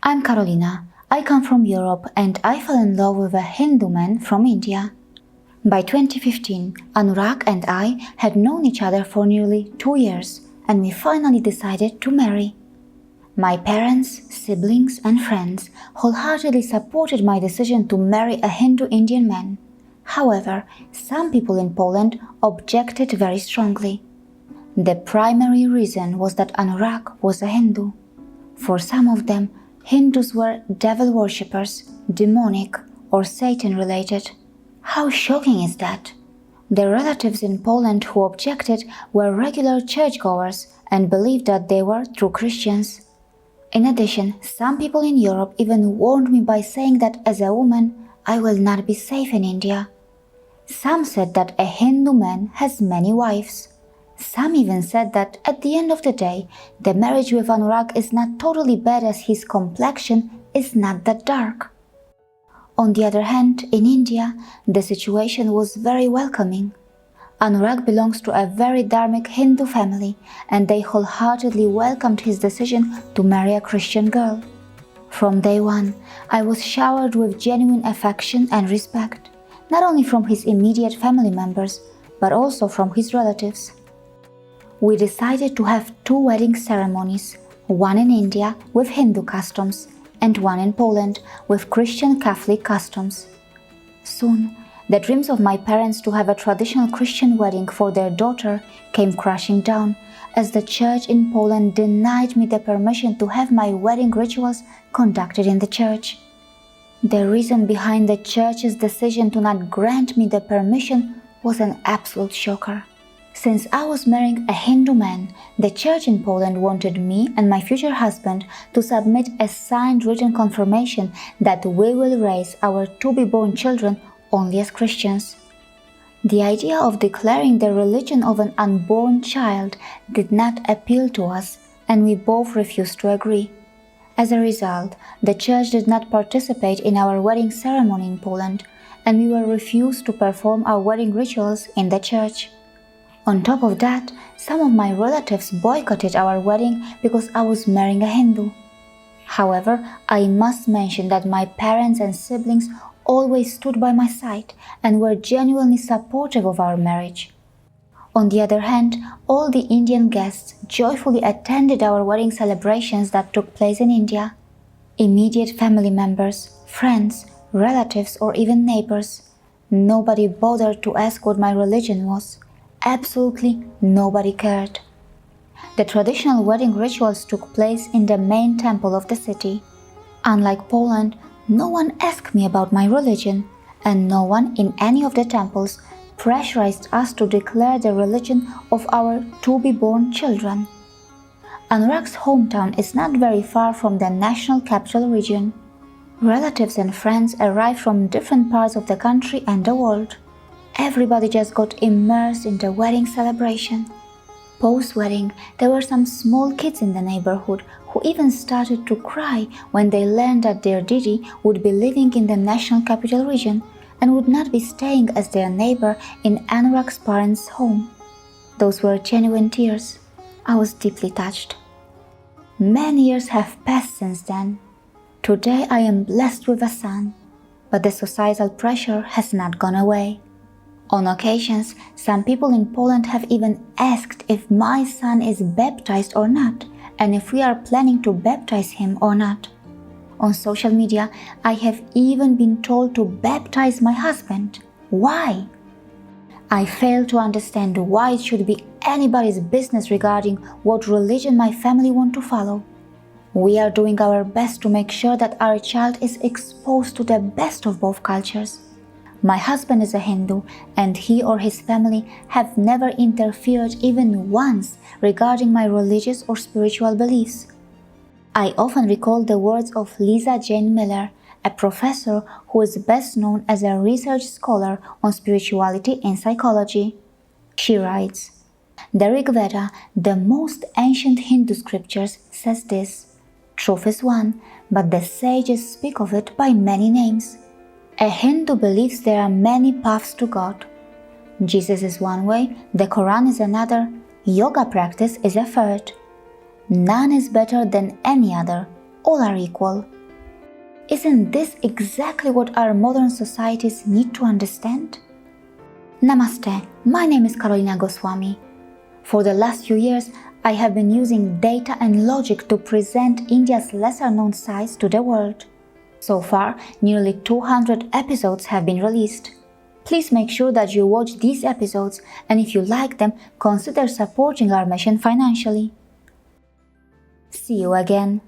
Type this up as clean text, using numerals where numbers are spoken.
I'm Karolina. I come from Europe and I fell in love with a Hindu man from India. By 2015, Anurag and I had known each other for nearly 2 years and we finally decided to marry. My parents, siblings and friends wholeheartedly supported my decision to marry a Hindu-Indian man. However, some people in Poland objected very strongly. The primary reason was that Anurag was a Hindu. For some of them, Hindus were devil worshippers, demonic or Satan-related. How shocking is that? The relatives in Poland who objected were regular churchgoers and believed that they were true Christians. In addition, some people in Europe even warned me by saying that as a woman, I will not be safe in India. Some said that a Hindu man has many wives. Some even said that at the end of the day, the marriage with Anurag is not totally bad as his complexion is not that dark. On the other hand, in India, the situation was very welcoming. Anurag belongs to a very dharmic Hindu family and they wholeheartedly welcomed his decision to marry a Christian girl. From day one, I was showered with genuine affection and respect, not only from his immediate family members, but also from his relatives. We decided to have 2 wedding ceremonies, one in India with Hindu customs and one in Poland with Christian Catholic customs. Soon, the dreams of my parents to have a traditional Christian wedding for their daughter came crashing down as the church in Poland denied me the permission to have my wedding rituals conducted in the church. The reason behind the church's decision to not grant me the permission was an absolute shocker. Since I was marrying a Hindu man, the church in Poland wanted me and my future husband to submit a signed written confirmation that we will raise our to-be-born children only as Christians. The idea of declaring the religion of an unborn child did not appeal to us, and we both refused to agree. As a result, the church did not participate in our wedding ceremony in Poland, and we were refused to perform our wedding rituals in the church. On top of that, some of my relatives boycotted our wedding because I was marrying a Hindu. However, I must mention that my parents and siblings always stood by my side and were genuinely supportive of our marriage. On the other hand, all the Indian guests joyfully attended our wedding celebrations that took place in India. Immediate family members, friends, relatives or even neighbors. Nobody bothered to ask what my religion was. Absolutely nobody cared. The traditional wedding rituals took place in the main temple of the city. Unlike Poland, no one asked me about my religion, and no one in any of the temples pressurized us to declare the religion of our to-be-born children. Anurag's hometown is not very far from the national capital region. Relatives and friends arrived from different parts of the country and the world. Everybody just got immersed in the wedding celebration. Post-wedding, there were some small kids in the neighborhood who even started to cry when they learned that their Didi would be living in the national capital region and would not be staying as their neighbor in Anurag's parents' home. Those were genuine tears. I was deeply touched. Many years have passed since then. Today I am blessed with a son, but the societal pressure has not gone away. On occasions, some people in Poland have even asked if my son is baptized or not, and if we are planning to baptize him or not. On social media, I have even been told to baptize my husband. Why? I fail to understand why it should be anybody's business regarding what religion my family want to follow. We are doing our best to make sure that our child is exposed to the best of both cultures. My husband is a Hindu, and he or his family have never interfered even once regarding my religious or spiritual beliefs. I often recall the words of Lisa Jane Miller, a professor who is best known as a research scholar on spirituality and psychology. She writes, "The Rig Veda, the most ancient Hindu scriptures, says this: truth is one, but the sages speak of it by many names. A Hindu believes there are many paths to God. Jesus is one way, the Quran is another, yoga practice is a third. None is better than any other. all are equal. Isn't this exactly what our modern societies need to understand? Namaste, my name is Karolina Goswami. For the last few years, I have been using data and logic to present India's lesser-known sides to the world. So far, nearly 200 episodes have been released. Please make sure that you watch these episodes, and if you like them, consider supporting our mission financially. See you again.